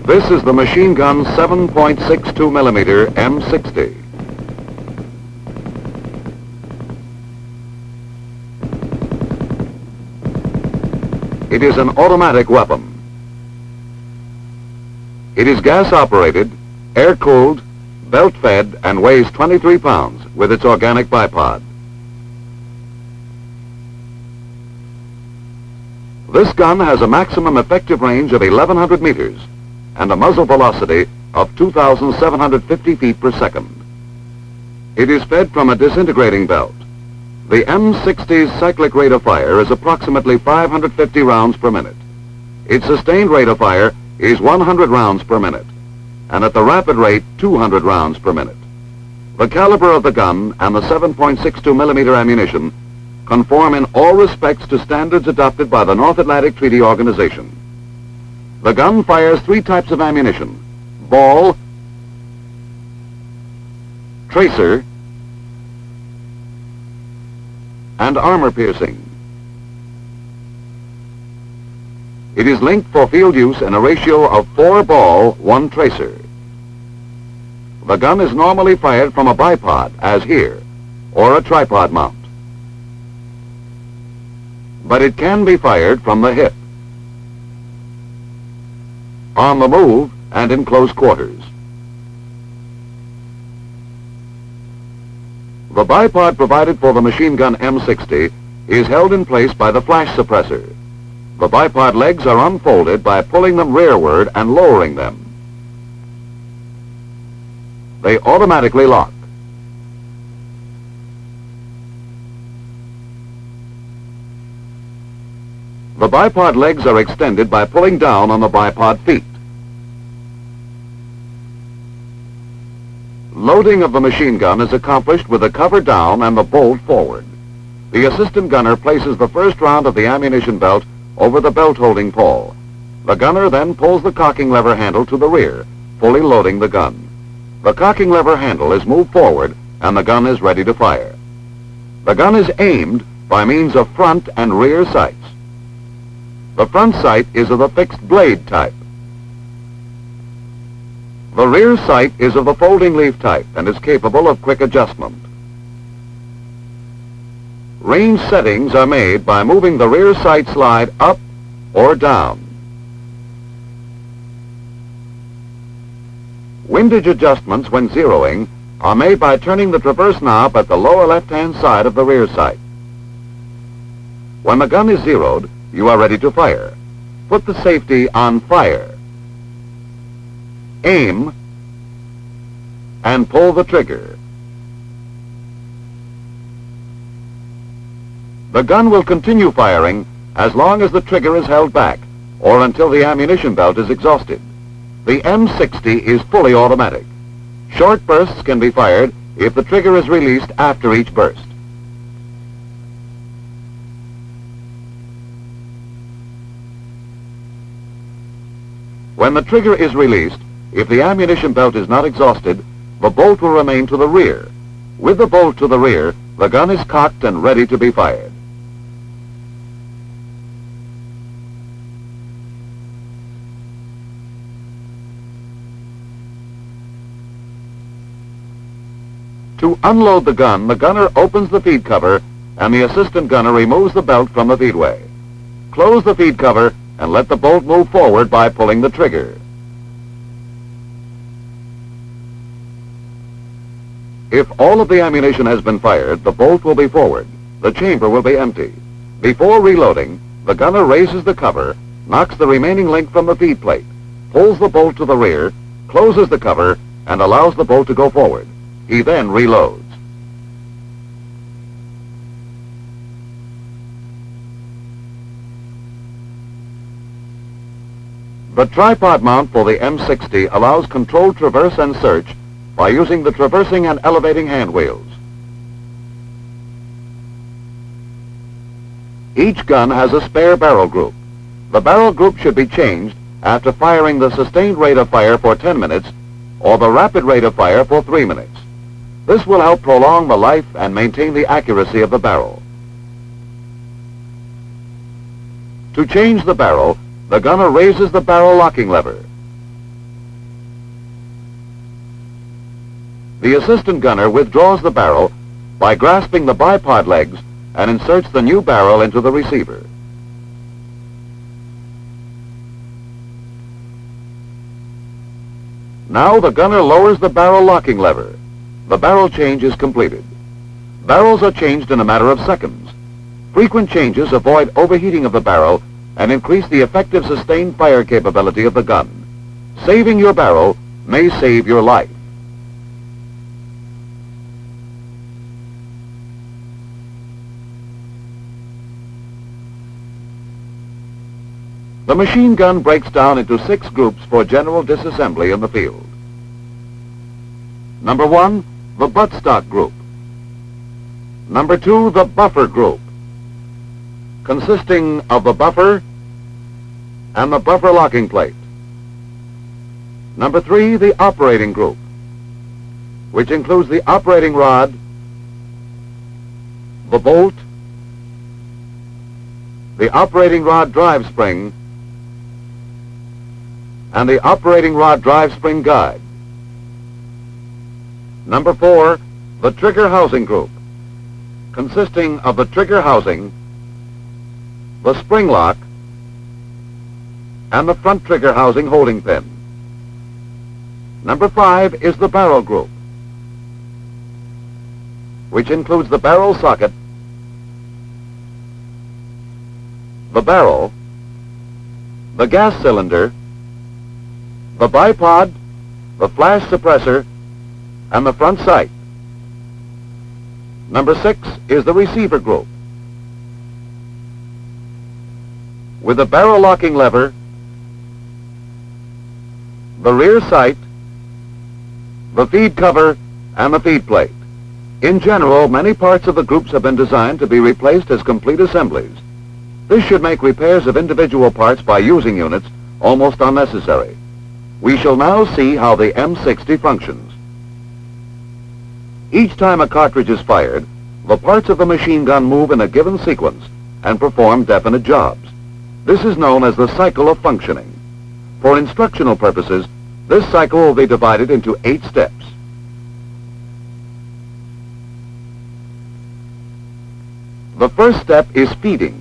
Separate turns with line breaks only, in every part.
This is the Machinegun 7.62mm M60. It is an automatic weapon. It is gas-operated, air-cooled, belt-fed, and weighs 23 pounds with its organic bipod. This gun has a maximum effective range of 1,100 meters and a muzzle velocity of 2,750 feet per second. It is fed from a disintegrating belt. The M60's cyclic rate of fire is approximately 550 rounds per minute. Its sustained rate of fire is 100 rounds per minute, and at the rapid rate, 200 rounds per minute. The caliber of the gun and the 7.62mm ammunition conform in all respects to standards adopted by the North Atlantic Treaty Organization. The gun fires 3 types of ammunition: ball, tracer, and armor-piercing. It is linked for field use in a ratio of 4 ball, 1 tracer. The gun is normally fired from a bipod, as here, or a tripod mount. But it can be fired from the hip, on the move, and in close quarters. The bipod provided for the Machinegun M60 is held in place by the flash suppressor. The bipod legs are unfolded by pulling them rearward and lowering them. They automatically lock. The bipod legs are extended by pulling down on the bipod feet. Loading of the machine gun is accomplished with the cover down and the bolt forward. The assistant gunner places the first round of the ammunition belt over the belt holding pole. The gunner then pulls the cocking lever handle to the rear, fully loading the gun. The cocking lever handle is moved forward and the gun is ready to fire. The gun is aimed by means of front and rear sights. The front sight is of the fixed blade type. The rear sight is of the folding leaf type and is capable of quick adjustment. Range settings are made by moving the rear sight slide up or down. Windage adjustments when zeroing are made by turning the traverse knob at the lower left-hand side of the rear sight. When the gun is zeroed, you are ready to fire. Put the safety on fire. Aim and pull the trigger. The gun will continue firing as long as the trigger is held back or until the ammunition belt is exhausted. The M60 is fully automatic. Short bursts can be fired if the trigger is released after each burst. When the trigger is released, if the ammunition belt is not exhausted, the bolt will remain to the rear. With the bolt to the rear, the gun is cocked and ready to be fired. To unload the gun, the gunner opens the feed cover and the assistant gunner removes the belt from the feedway. Close the feed cover and let the bolt move forward by pulling the trigger. If all of the ammunition has been fired, the bolt will be forward. The chamber will be empty. Before reloading, the gunner raises the cover, knocks the remaining link from the feed plate, pulls the bolt to the rear, closes the cover, and allows the bolt to go forward. He then reloads. The tripod mount for the M60 allows controlled traverse and search by using the traversing and elevating hand wheels. Each gun has a spare barrel group. The barrel group should be changed after firing the sustained rate of fire for 10 minutes or the rapid rate of fire for 3 minutes. This will help prolong the life and maintain the accuracy of the barrel. To change the barrel, the gunner raises the barrel locking lever. The assistant gunner withdraws the barrel by grasping the bipod legs and inserts the new barrel into the receiver. Now the gunner lowers the barrel locking lever. The barrel change is completed. Barrels are changed in a matter of seconds. Frequent changes avoid overheating of the barrel and increase the effective sustained fire capability of the gun. Saving your barrel may save your life. The machine gun breaks down into 6 groups for general disassembly in the field. Number 1, the buttstock group. Number 2, the buffer group, consisting of the buffer and the buffer locking plate. Number 3, the operating group, which includes the operating rod, the bolt, the operating rod drive spring, and the operating rod drive spring guide. Number 4, the trigger housing group, consisting of the trigger housing, the spring lock, and the front trigger housing holding pin. Number 5 is the barrel group, which includes the barrel socket, the barrel, the gas cylinder, the bipod, the flash suppressor, and the front sight. Number 6 is the receiver group, with the barrel locking lever, the rear sight, the feed cover, and the feed plate. In general, many parts of the groups have been designed to be replaced as complete assemblies. This should make repairs of individual parts by using units almost unnecessary. We shall now see how the M60 functions. Each time a cartridge is fired, the parts of the machine gun move in a given sequence and perform definite jobs. This is known as the cycle of functioning. For instructional purposes, this cycle will be divided into 8 steps. The first step is feeding,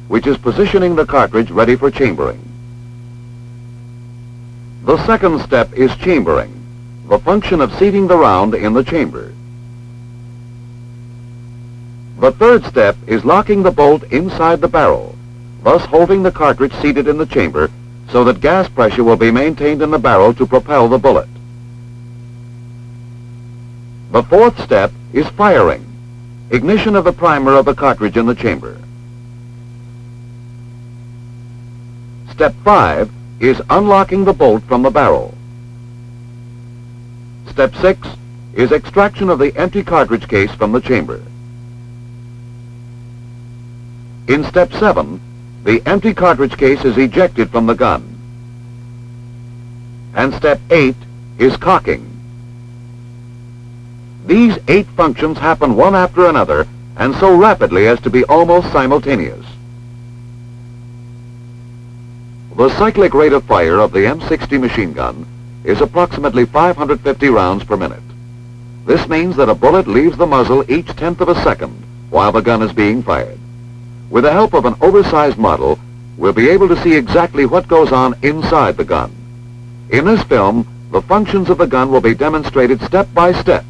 which is positioning the cartridge ready for chambering. The second step is chambering, the function of seating the round in the chamber. The third step is locking the bolt inside the barrel, thus holding the cartridge seated in the chamber so that gas pressure will be maintained in the barrel to propel the bullet. The fourth step is firing, ignition of the primer of the cartridge in the chamber. Step 5 is unlocking the bolt from the barrel. Step 6 is extraction of the empty cartridge case from the chamber. In Step 7, the empty cartridge case is ejected from the gun. And Step 8 is cocking. These 8 functions happen one after another and so rapidly as to be almost simultaneous. The cyclic rate of fire of the M60 machine gun is approximately 550 rounds per minute. This means that a bullet leaves the muzzle each tenth of a second while the gun is being fired. With the help of an oversized model, we'll be able to see exactly what goes on inside the gun. In this film, the functions of the gun will be demonstrated step by step.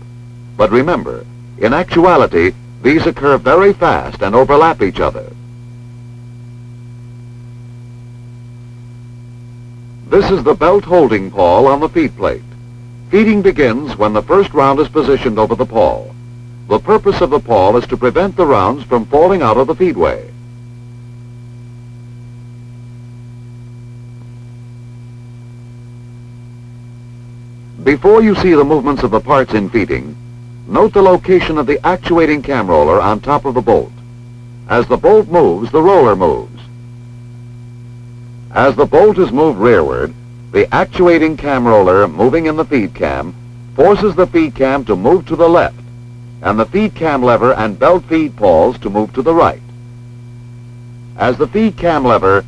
But remember, in actuality, these occur very fast and overlap each other. This is the belt holding pawl on the feed plate. Feeding begins when the first round is positioned over the pawl. The purpose of the pawl is to prevent the rounds from falling out of the feedway. Before you see the movements of the parts in feeding, note the location of the actuating cam roller on top of the bolt. As the bolt moves, the roller moves. As the bolt is moved rearward, the actuating cam roller moving in the feed cam forces the feed cam to move to the left, and the feed cam lever and belt feed pawls to move to the right. As the feed cam lever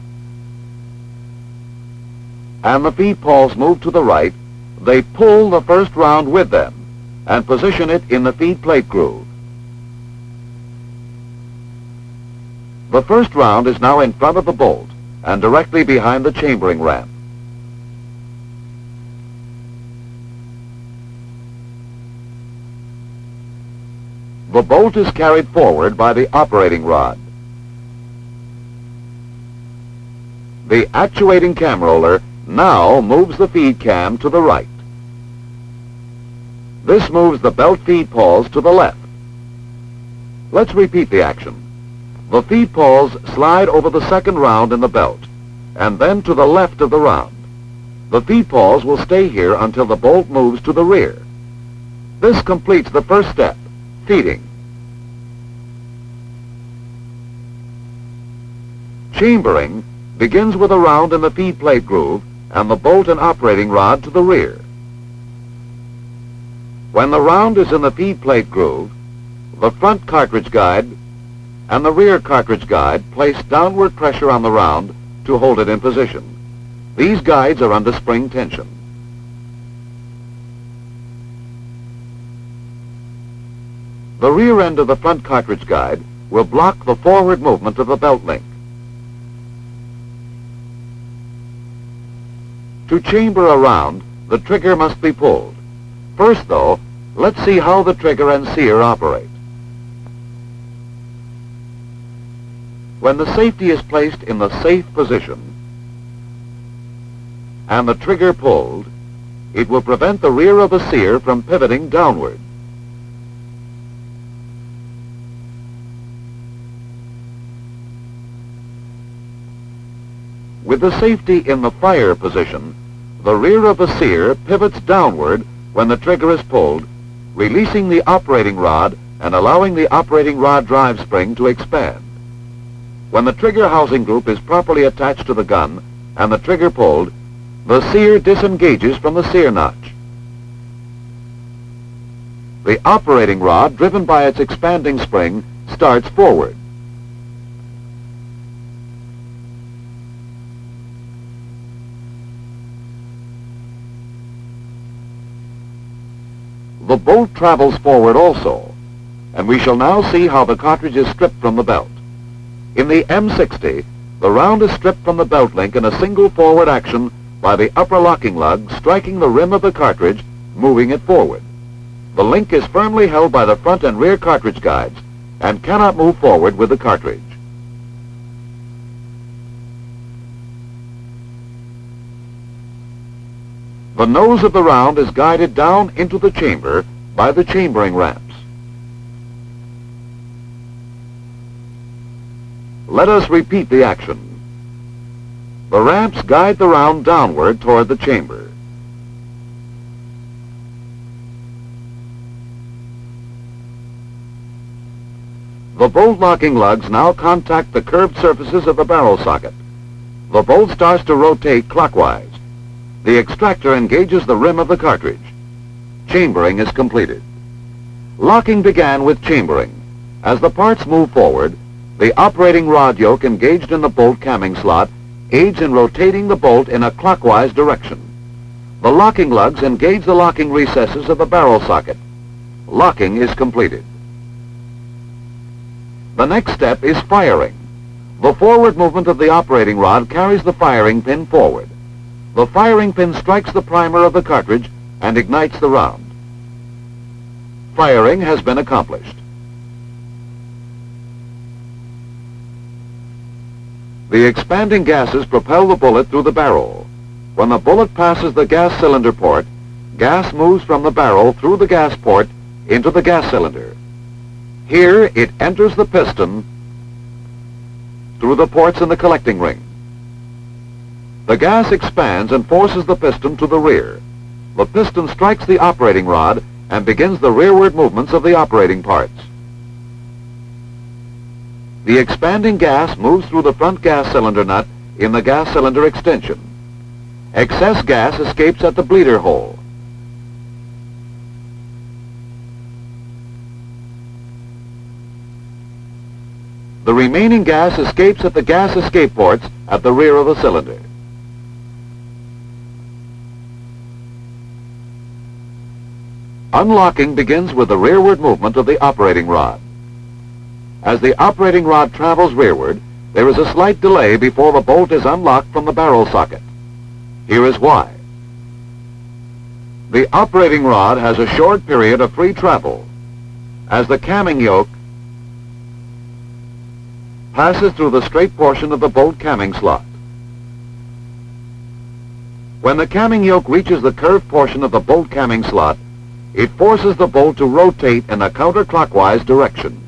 and the feed pawls move to the right, they pull the first round with them, and position it in the feed plate groove. The first round is now in front of the bolt and directly behind the chambering ramp. The bolt is carried forward by the operating rod. The actuating cam roller now moves the feed cam to the right. This moves the belt feed pawls to the left. Let's repeat the action. The feed pawls slide over the second round in the belt, and then to the left of the round. The feed pawls will stay here until the bolt moves to the rear. This completes the first step, feeding. Chambering begins with a round in the feed plate groove and the bolt and operating rod to the rear. When the round is in the feed plate groove, the front cartridge guide and the rear cartridge guide place downward pressure on the round to hold it in position. These guides are under spring tension. The rear end of the front cartridge guide will block the forward movement of the belt link. To chamber a round, the trigger must be pulled. First, though, let's see how the trigger and sear operate. When the safety is placed in the safe position and the trigger pulled, it will prevent the rear of the sear from pivoting downward. With the safety in the fire position, the rear of the sear pivots downward when the trigger is pulled, releasing the operating rod and allowing the operating rod drive spring to expand. When the trigger housing group is properly attached to the gun and the trigger pulled, the sear disengages from the sear notch. The operating rod, driven by its expanding spring, starts forward. The bolt travels forward also, and we shall now see how the cartridge is stripped from the belt. In the M60, the round is stripped from the belt link in a single forward action by the upper locking lug striking the rim of the cartridge, moving it forward. The link is firmly held by the front and rear cartridge guides and cannot move forward with the cartridge. The nose of the round is guided down into the chamber by the chambering ramps. Let us repeat the action. The ramps guide the round downward toward the chamber. The bolt locking lugs now contact the curved surfaces of the barrel socket. The bolt starts to rotate clockwise. The extractor engages the rim of the cartridge. Chambering is completed. Locking began with chambering. As the parts move forward, the operating rod yoke engaged in the bolt camming slot aids in rotating the bolt in a clockwise direction. The locking lugs engage the locking recesses of the barrel socket. Locking is completed. The next step is firing. The forward movement of the operating rod carries the firing pin forward. The firing pin strikes the primer of the cartridge and ignites the round. Firing has been accomplished. The expanding gases propel the bullet through the barrel. When the bullet passes the gas cylinder port, gas moves from the barrel through the gas port into the gas cylinder. Here it enters the piston through the ports in the collecting ring. The gas expands and forces the piston to the rear. The piston strikes the operating rod and begins the rearward movements of the operating parts. The expanding gas moves through the front gas cylinder nut in the gas cylinder extension. Excess gas escapes at the bleeder hole. The remaining gas escapes at the gas escape ports at the rear of the cylinder. Unlocking begins with the rearward movement of the operating rod. As the operating rod travels rearward, there is a slight delay before the bolt is unlocked from the barrel socket. Here is why. The operating rod has a short period of free travel as the camming yoke passes through the straight portion of the bolt camming slot. When the camming yoke reaches the curved portion of the bolt camming slot, it forces the bolt to rotate in a counterclockwise direction.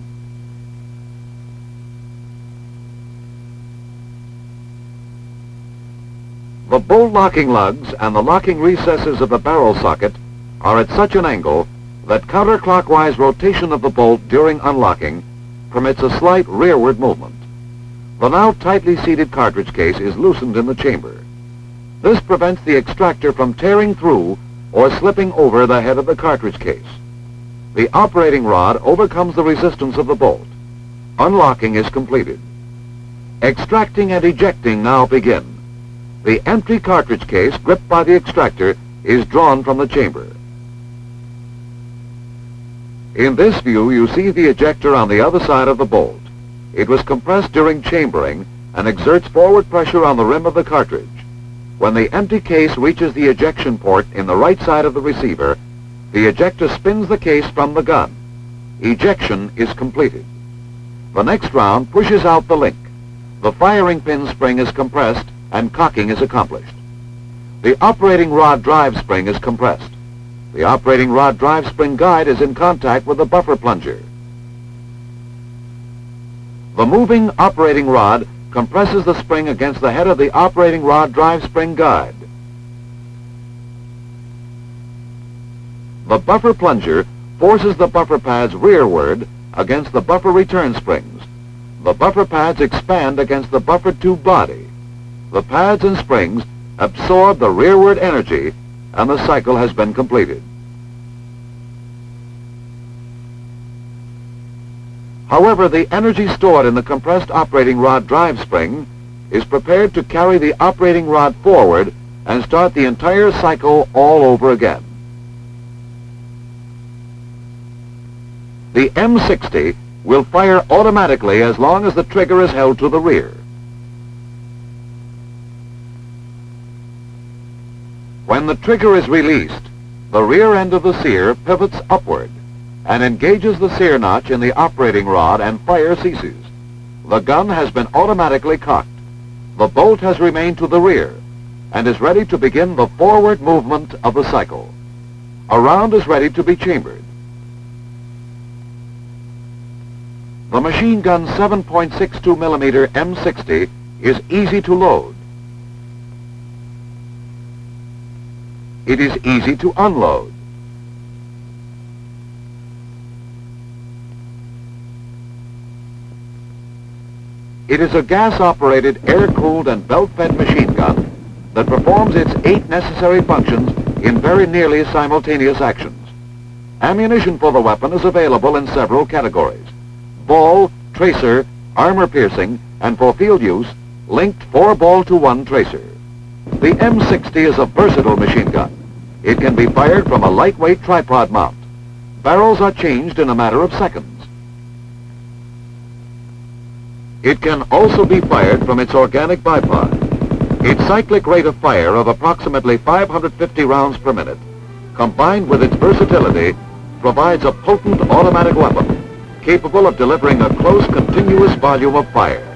The bolt locking lugs and the locking recesses of the barrel socket are at such an angle that counterclockwise rotation of the bolt during unlocking permits a slight rearward movement. The now tightly seated cartridge case is loosened in the chamber. This prevents the extractor from tearing through or slipping over the head of the cartridge case. The operating rod overcomes the resistance of the bolt. Unlocking is completed. Extracting and ejecting now begin. The empty cartridge case, gripped by the extractor, is drawn from the chamber. In this view, you see the ejector on the other side of the bolt. It was compressed during chambering and exerts forward pressure on the rim of the cartridge. When the empty case reaches the ejection port in the right side of the receiver, the ejector spins the case from the gun. Ejection is completed. The next round pushes out the link. The firing pin spring is compressed and cocking is accomplished. The operating rod drive spring is compressed. The operating rod drive spring guide is in contact with the buffer plunger. The moving operating rod compresses the spring against the head of the operating rod drive spring guide. The buffer plunger forces the buffer pads rearward against the buffer return springs. The buffer pads expand against the buffer tube body. The pads and springs absorb the rearward energy and the cycle has been completed. However, the energy stored in the compressed operating rod drive spring is prepared to carry the operating rod forward and start the entire cycle all over again. The M60 will fire automatically as long as the trigger is held to the rear. When the trigger is released, the rear end of the sear pivots upward and engages the sear notch in the operating rod and fire ceases. The gun has been automatically cocked. The bolt has remained to the rear and is ready to begin the forward movement of the cycle. A round is ready to be chambered. The machine gun 7.62 millimeter M60 is easy to load. It is easy to unload. It is a gas-operated, air-cooled, and belt-fed machine gun that performs its 8 necessary functions in very nearly simultaneous actions. Ammunition for the weapon is available in several categories: ball, tracer, armor-piercing, and for field use, linked 4-ball to 1 tracer. The M60 is a versatile machine gun. It can be fired from a lightweight tripod mount. Barrels are changed in a matter of seconds. It can also be fired from its organic bipod. Its cyclic rate of fire of approximately 550 rounds per minute, combined with its versatility, provides a potent automatic weapon capable of delivering a close, continuous volume of fire.